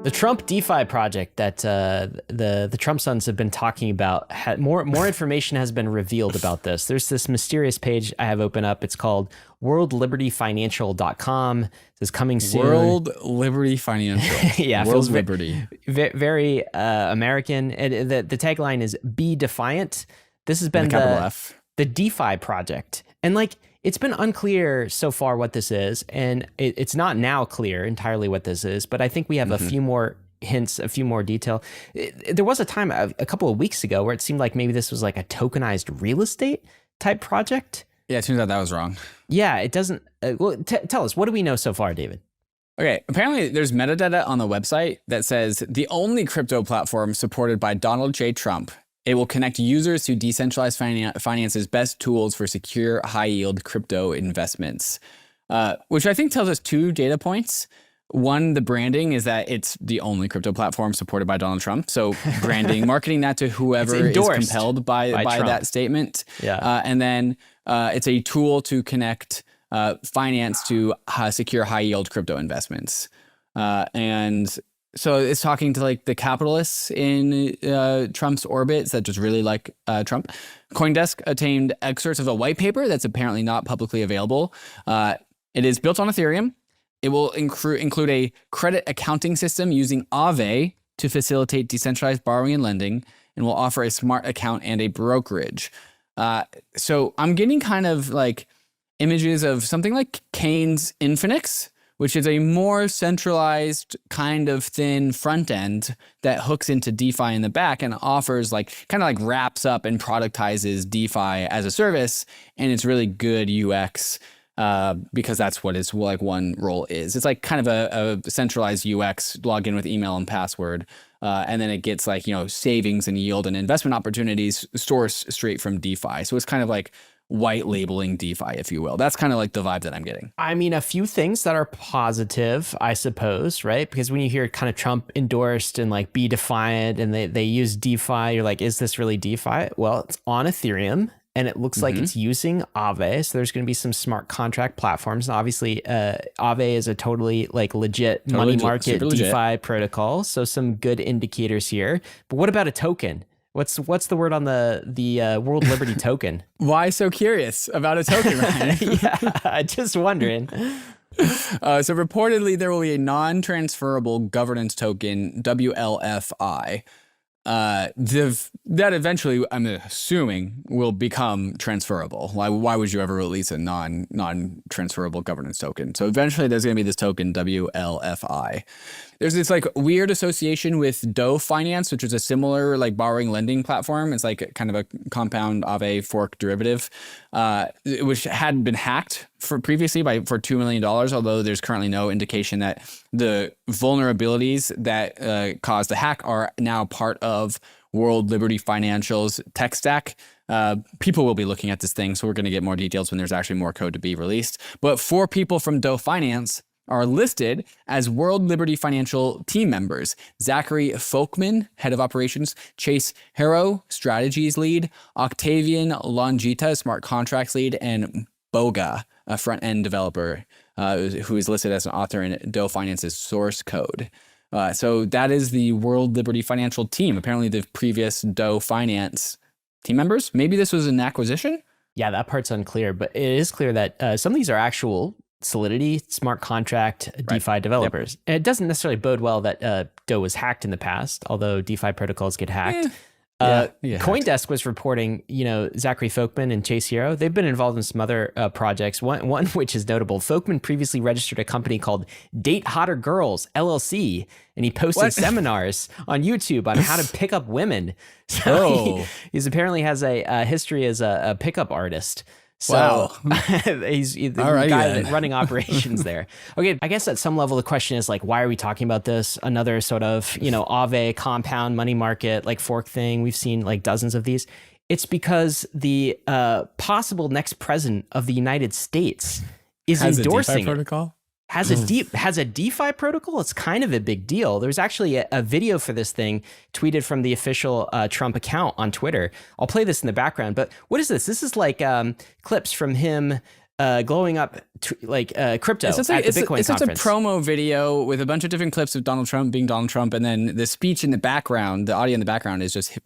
The Trump DeFi project that the Trump sons have been talking about, more information has been revealed about this. There's this mysterious page I have open up. It's called worldlibertyfinancial.com. It says coming soon. World Liberty Financial. Yeah, World feels Liberty. Very American. The tagline is "Be Defiant." This has been the DeFi project, and like, it's been unclear so far what this is, and it's not now clear entirely what this is, but I think we have a few more hints, a few more detail. There was a time a couple of weeks ago where it seemed like maybe this was like a tokenized real estate type project. Yeah, it turns out that was wrong. Yeah, it doesn't. Well, tell us, what do we know so far, David? Okay, apparently there's metadata on the website that says the only crypto platform supported by Donald J. Trump. It will connect users to decentralized finance's best tools for secure, high-yield crypto investments, which I think tells us two data points. One, the branding is that it's the only crypto platform supported by Donald Trump. So branding, marketing that to whoever is compelled by that statement. Yeah. And then it's a tool to connect finance to secure, high-yield crypto investments. And so it's talking to like the capitalists in Trump's orbits that just really like Trump. CoinDesk obtained excerpts of a white paper that's apparently not publicly available. It is built on Ethereum. It will include a credit accounting system using Aave to facilitate decentralized borrowing and lending, and will offer a smart account and a brokerage. So I'm getting kind of like images of something like Kane's Infinix, which is a more centralized kind of thin front end that hooks into DeFi in the back and offers like kind of like wraps up and productizes DeFi as a service. And it's really good UX because that's what its like one role is. It's like kind of a centralized UX, log in with email and password. And then it gets like, savings and yield and investment opportunities sourced straight from DeFi. So it's kind of like white labeling DeFi, if you will. That's kind of like the vibe that I'm getting. I mean, a few things that are positive, I suppose, right? Because when you hear kind of Trump endorsed and like Be Defiant and they use DeFi, you're like, is this really DeFi? Well, it's on Ethereum and it looks like it's using Aave. So there's going to be some smart contract platforms. And obviously, Aave is a totally like legit money market DeFi protocol. So some good indicators here. But what about a token? What's the word on the World Liberty token? Why so curious about a token, Ryan? Yeah, just wondering. So reportedly, there will be a non-transferable governance token, WLFI. That eventually, I'm assuming, will become transferable. Why would you ever release a non-transferable governance token? So eventually there's going to be this token, WLFI. There's this like weird association with Doe Finance, which is a similar like borrowing lending platform. It's like kind of a compound Aave fork derivative, which had been hacked previously for $2 million, although there's currently no indication that the vulnerabilities that caused the hack are now part of World Liberty Financial's tech stack. People will be looking at this thing, so we're going to get more details when there's actually more code to be released. But 4 people from Doe Finance are listed as World Liberty Financial team members. Zachary Folkman, head of operations, Chase Harrow, strategies lead, Octavian Longita, smart contracts lead, and Boga, a front-end developer who is listed as an author in Doe Finance's source code. So that is the World Liberty Financial team. Apparently the previous Doe Finance team members. Maybe this was an acquisition? Yeah, that part's unclear, but it is clear that some of these are actual Solidity, smart contract, DeFi developers. Yep. And it doesn't necessarily bode well that Doe was hacked in the past, although DeFi protocols get hacked. CoinDesk was reporting, Zachary Folkman and Chase Hero, they've been involved in some other projects. One which is notable. Folkman previously registered a company called Date Hotter Girls, LLC, and he posted seminars on YouTube on how to pick up women. So he's apparently has a history as a pickup artist. So wow. he's the guy running operations there. Okay, I guess at some level the question is like, why are we talking about this? Another sort of, Aave compound money market like fork thing. We've seen like dozens of these. It's because the possible next president of the United States is endorsing protocol. Has a DeFi protocol? It's kind of a big deal. There's actually a video for this thing tweeted from the official Trump account on Twitter. I'll play this in the background, but what is this? This is like clips from him glowing up crypto It's just at the Bitcoin it's just a conference. promo video with a bunch of different clips of Donald Trump being Donald Trump, and then the speech in the background, the audio in the background is just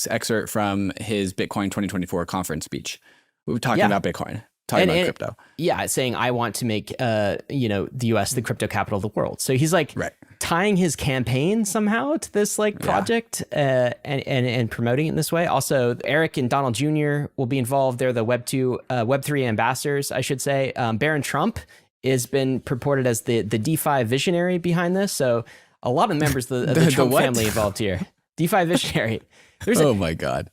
excerpt from his Bitcoin 2024 conference speech. We were talking about Bitcoin, talking about crypto. Yeah, saying I want to make the US the crypto capital of the world. So he's like tying his campaign somehow to this project and promoting it in this way. Also, Eric and Donald Jr. will be involved. They're the Web3 ambassadors, I should say. Barron Trump has been purported as the DeFi visionary behind this. So a lot of members of the Trump family involved here. DeFi visionary. Oh my God.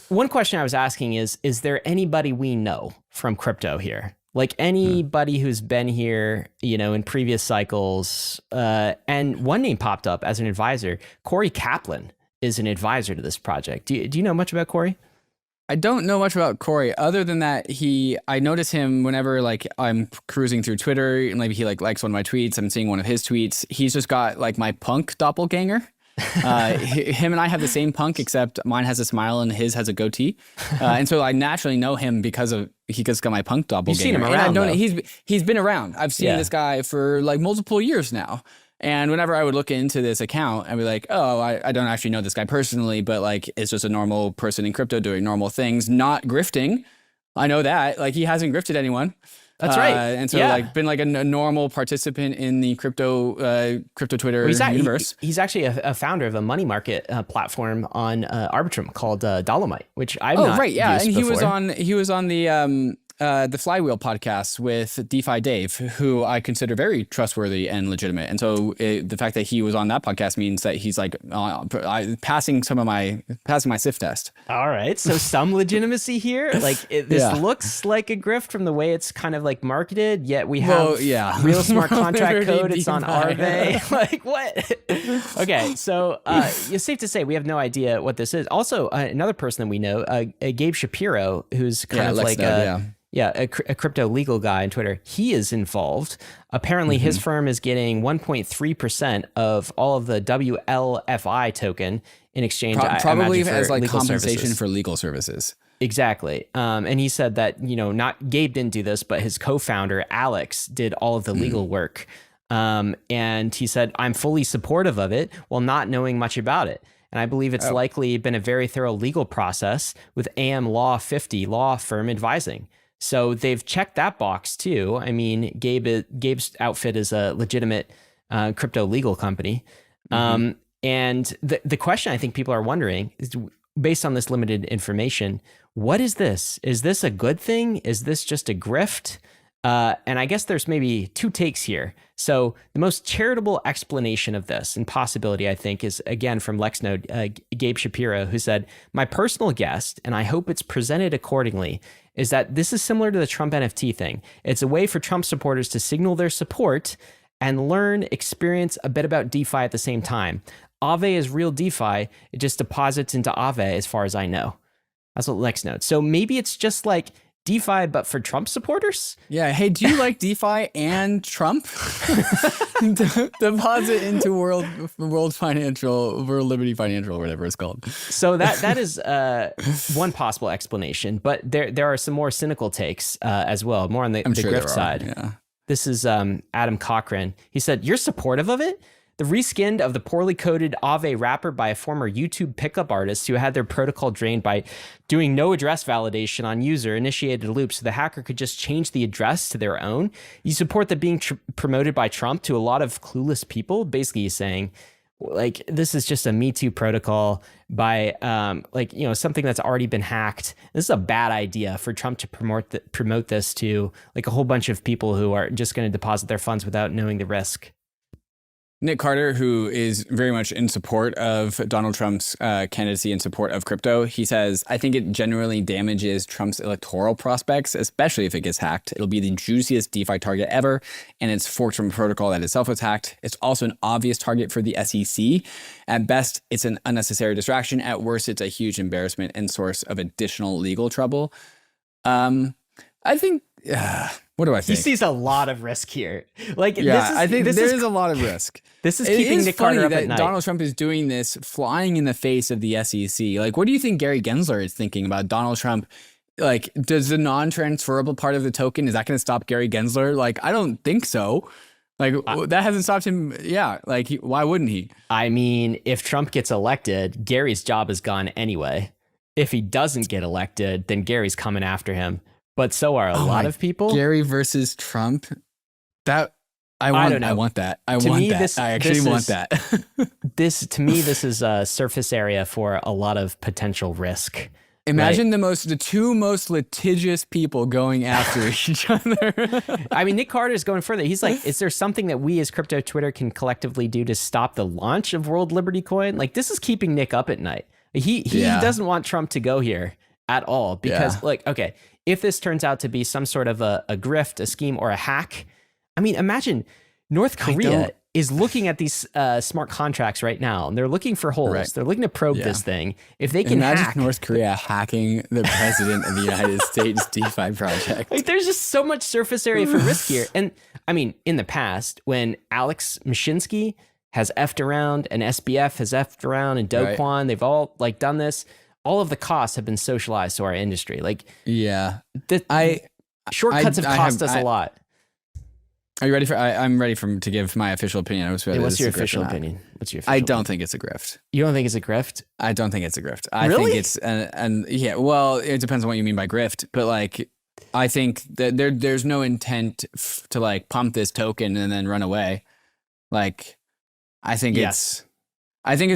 One question I was asking is there anybody we know from crypto here? Like anybody who's been here, in previous cycles, and one name popped up as an advisor. Corey Kaplan is an advisor to this project. Do you know much about Corey? I don't know much about Corey other than that I notice him whenever I'm cruising through Twitter and maybe he likes one of my tweets. I'm seeing one of his tweets. He's just got my punk doppelganger. Him and I have the same punk, except mine has a smile and his has a goatee. And so I naturally know him because he's got my punk doppelganger. You've seen him around, and he's been around. I've seen this guy for multiple years now. And whenever I would look into this account, I'd be like, oh, I don't actually know this guy personally, but it's just a normal person in crypto doing normal things, not grifting. I know that. He hasn't grifted anyone. That's right. And so been a normal participant in the crypto Twitter universe. He's actually a founder of a money market platform on Arbitrum called Dolomite, which I've not used and before. he was on the Flywheel podcast with DeFi Dave, who I consider very trustworthy and legitimate. And so the fact that he was on that podcast means that he's passing my SIF test. All right. So some legitimacy here. This looks like a grift from the way it's kind of marketed, yet we have real smart contract code. It's on Aave. What? Okay. So it's safe to say we have no idea what this is. Also, another person that we know, Gabe Shapiro, who's kind of a crypto legal guy on Twitter. He is involved. Apparently, his firm is getting 1.3% of all of the WLFI token in exchange. Probably as compensation services. For legal services. Exactly. And he said that not Gabe didn't do this, but his co-founder Alex did all of the legal work. And he said, I'm fully supportive of it while not knowing much about it. And I believe it's likely been a very thorough legal process with AM Law 50 law firm advising. So they've checked that box too. I mean, Gabe's outfit is a legitimate crypto legal company. And the question I think people are wondering is, based on this limited information, what is this? Is this a good thing? Is this just a grift? And I guess there's maybe two takes here. So the most charitable explanation of this and possibility, I think, is again from LexNode, Gabe Shapiro, who said, my personal guess, and I hope it's presented accordingly, is that this is similar to the Trump NFT thing. It's a way for Trump supporters to signal their support and experience a bit about DeFi at the same time. Aave is real DeFi. It just deposits into Aave as far as I know. That's what LexNode. So maybe it's just DeFi, but for Trump supporters? Yeah. Hey, do you like DeFi and Trump? Deposit into World Liberty Financial, or whatever it's called. So that is one possible explanation, but there are some more cynical takes as well, more on the grift side. Yeah. This is Adam Cochran. He said, you're supportive of it? The reskinned of the poorly coded Aave wrapper by a former YouTube pickup artist who had their protocol drained by doing no address validation on user-initiated loops so the hacker could just change the address to their own. You support that being promoted by Trump to a lot of clueless people? Basically, he's saying, this is just a Me Too protocol by, something that's already been hacked. This is a bad idea for Trump to promote this to, a whole bunch of people who are just going to deposit their funds without knowing the risk. Nick Carter, who is very much in support of Donald Trump's candidacy in support of crypto, he says, I think it generally damages Trump's electoral prospects, especially if it gets hacked. It'll be the juiciest DeFi target ever, and it's forked from a protocol that itself was hacked. It's also an obvious target for the SEC. At best, it's an unnecessary distraction. At worst, it's a huge embarrassment and source of additional legal trouble. I think... what do I think? He sees a lot of risk here. I think there is a lot of risk. This is keeping Nick Carter up at night. Donald Trump is doing this flying in the face of the SEC. What do you think Gary Gensler is thinking about Donald Trump like, does the non-transferable part of the token, is that going to stop Gary Gensler? Like, I don't think so. Like, that hasn't stopped him. Yeah. Like, why wouldn't he? I mean, if Trump gets elected, Gary's job is gone anyway. If he doesn't get elected, then Gary's coming after him. But so are a lot of people. Gary versus Trump. That I don't know. I want that. I actually want that. To me, this is a surface area for a lot of potential risk. Imagine the two most litigious people going after each other. I mean, Nick Carter's going further. He's like, is there something that we as crypto Twitter can collectively do to stop the launch of World Liberty Coin? Like, this is keeping Nick up at night. He doesn't want Trump to go here at all because, like, okay, if this turns out to be some sort of a grift, a scheme, or a hack, I mean, imagine North Korea is looking at these smart contracts right now, and they're looking for holes. Right. They're looking to probe this thing. If they can imagine North Korea hacking the president of the United States DeFi project. Like, there's just so much surface area for risk here. And I mean, in the past, when Alex Mashinsky has effed around and SBF has effed around and Do Kwon, they've all like done this. All of the costs have been socialized to our industry. Like, shortcuts have cost us a lot. Are you ready for? I'm ready to give my official opinion. What's your official opinion? I don't think it's a grift. You don't think it's a grift? I don't think it's a grift. I think it's yeah. Well, it depends on what you mean by grift, but like, I think that there's no intent to like pump this token and then run away. Like, I think it's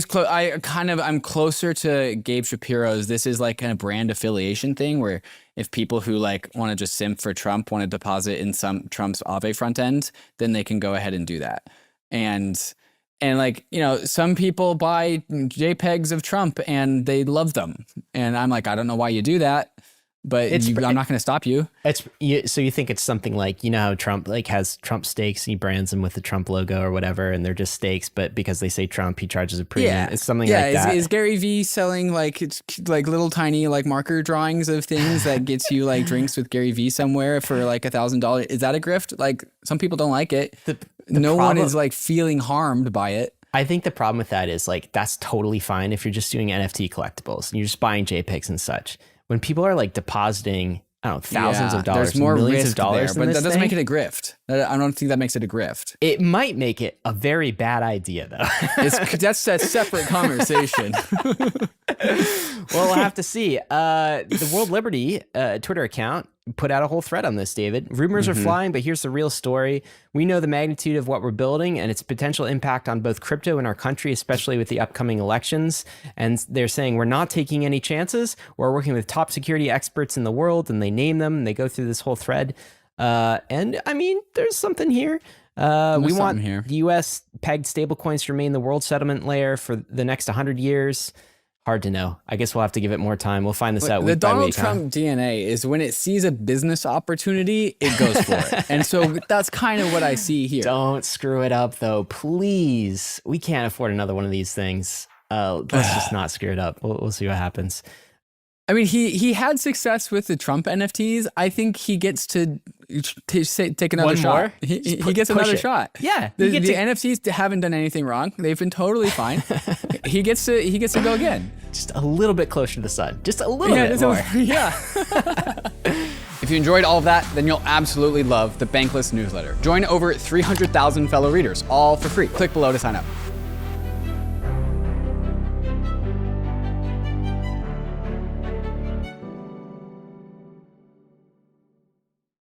close. I'm closer to Gabe Shapiro's. This is like kind of brand affiliation thing where if people who like want to just simp for Trump want to deposit in some Trump's Aave front end, then they can go ahead and do that. And like, you know, some people buy JPEGs of Trump and they love them. And I'm like, I don't know why you do that. But I'm not going to stop you. So you think it's something like, you know how Trump like has Trump steaks and he brands them with the Trump logo or whatever, and they're just steaks, but because they say Trump, he charges a premium. Yeah. It's something like that. Is Gary Vee selling like little tiny like marker drawings of things that gets you like drinks with Gary Vee somewhere for like $1,000? Is that a grift? Like, some people don't like it. No one is like feeling harmed by it. I think the problem with that is like, that's totally fine if you're just doing NFT collectibles and you're just buying JPEGs and such. When people are like depositing, I don't know, thousands of dollars, there's more millions risk of dollars, there, but that doesn't make it a grift. I don't think that makes it a grift. It might make it a very bad idea, though. That's a separate conversation. Well, we'll have to see. The World Liberty Twitter account put out a whole thread on this, David. Rumors are flying, but here's the real story. We know the magnitude of what we're building and its potential impact on both crypto and our country, especially with the upcoming elections. And they're saying we're not taking any chances. We're working with top security experts in the world, and they name them, and they go through this whole thread. And I mean, there's something here. We want the U.S. pegged stablecoins to remain the world settlement layer for the next 100 years. Hard to know. I guess we'll have to give it more time. We'll find this out week by week. The Donald Trump DNA is when it sees a business opportunity, it goes for it. And so that's kind of what I see here. Don't screw it up, though. Please. We can't afford another one of these things. Let's just not screw it up. We'll see what happens. I mean, he had success with the Trump NFTs. I think he gets to take another shot. He gets another shot. Yeah. The NFTs haven't done anything wrong. They've been totally fine. He gets to go again. Just a little bit closer to the sun. Just a little bit more. If you enjoyed all of that, then you'll absolutely love the Bankless newsletter. Join over 300,000 fellow readers, all for free. Click below to sign up.